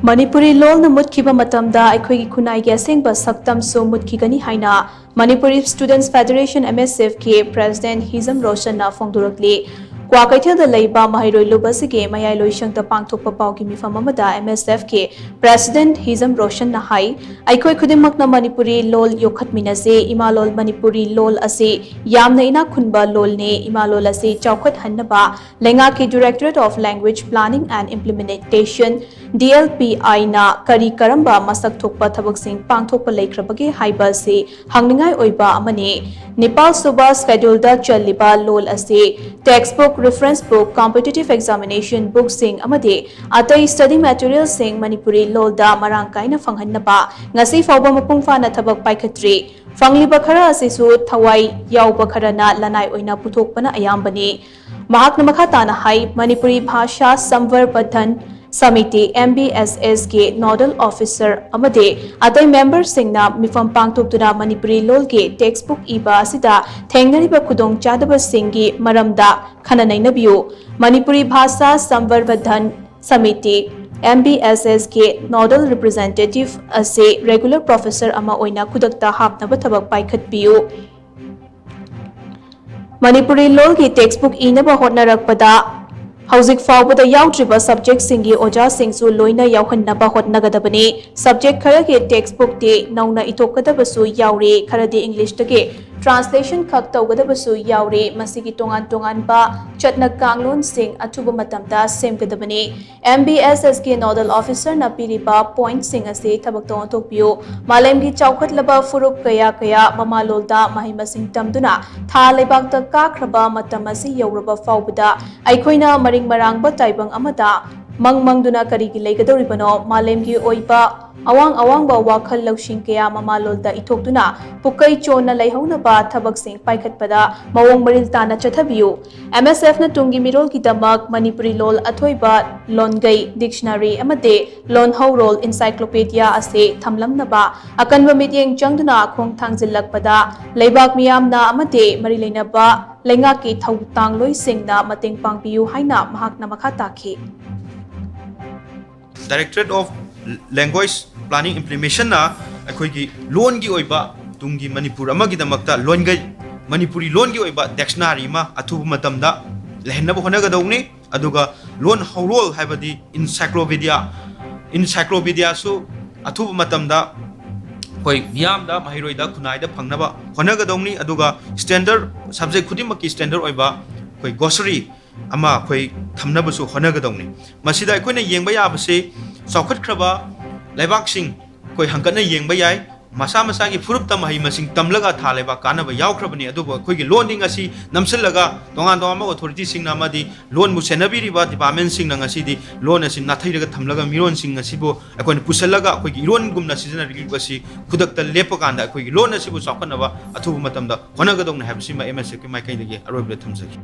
Manipuri lol na mutkiba matamda aikhoi gi khunai gi asengba saktam so mutkigani haina Manipuri Students Federation MSF ke President Hizam Roshan na phongdurakli Kwa kaithel da leiba mahairoi lubasige mayai loishang ta pangthokpa pawgi mifam amada MSF ke President Hizam Roshan na hai aikhoi khudimak na Manipuri lol yokhatminase imalol Manipuri lol ase yamna ina khunba lol ne imalol ase chawkhat hannaba lenga ke Directorate of Language Planning and Implementation DLPI na kari karamba masak thokpa thabak sing pangthokpa leikrabage haiba se hangningai oiba amane Nepal Suba schedule da challiba lol ase textbook reference book competitive examination book sing amade atai study materials sing Manipuri lol da marang kaina phanghanna ngasi fawba mapung fana thabak paikhatri fangliba khara asisu thawai yawba kharana lanai oina puthokpana ayambani mahakna makha tana hai Manipuri Bhasha Samvarbadhan Samiti MBSS ke Nodal Officer amade atai member singna mifam pangtokduna Manipuri lol ke textbook iba asida thengnariba khudong chadaba singi maramda khananainabiu Manipuri Bhasha Samvarbadhan Samiti MBSS ke Nodal Representative ase regular professor ama oina khudakta hapnaba thabak paikhatpiu Manipuri lol ki textbook inaba hotnarakpada Hauzik fawbada yaudriba subject singi oja singsu loina yauhannaba hotnagadabani subject khara ke textbook te nauna itokadabasu yaure khara de English take translation khak tawgadabasu yaure masigi tongan ba chatna kanglon sing athuba matamda semgadabani MBSS ke nodal officer na piriba point sing ase thabak ton tokpiu malemgi chawkhatlaba furup kaya mamalolda mahima sing tamduna tha lebak ta kakraba matamasi yauraba fawbada aikoina maring marangba taibang amada mangmangduna karigi leigadoribano malemgi oiba awang ba wakhal lawsing kaya mamalolda ithokduna pukai chona leihaunaba thabak sing paikhatpada mawong maril tana chathabiu MSF na tungi mirol ki damak Manipuri lol athoiba longai dictionary amade lon hawrol encyclopedia ase thamlamnaba akanba mityeng changduna khong thangjillakpada leibak miyamna amade mari leinaba lenga ki thau tangloi singna mateng pangpiu haina mahakna makha takhi Directorate of Language Planning Implementation na akhoi loan gi oiba tungi Manipur amagi damakta loan gai Manipuri loan gi oiba dictionary ma athubu matamda lehnaba honaga dawni aduga loan hawrol haibadi encyclopedia su athubu matamda hoi miyamda mahiroida kunaida phangnaba honaga dawni aduga standard subject khudimaki standard oiba hoi glossary ama khoi thamnabasu honaga dawni masida akoina yengba yabase chawkhatkraba laibak sing koi hangkatna yengba yai masa gi furup tam hai masing tamlaga thaleba kanaba yawkhrabani aduba khoi gi loaning asi namsillaga tongan ma authority sing na madi loan mu senabiri ba department sing na ngasi di loan asi nathairaga thamlaga miron sing ngasi bo akon pusallaga khoi gi loan gumna season rigi basi khudakta lepakanda khoi gi loan asi bo chawkhanaba athubu matamda honaga dongna habsi ma MSF ki mai kai dagi arobla thamjaki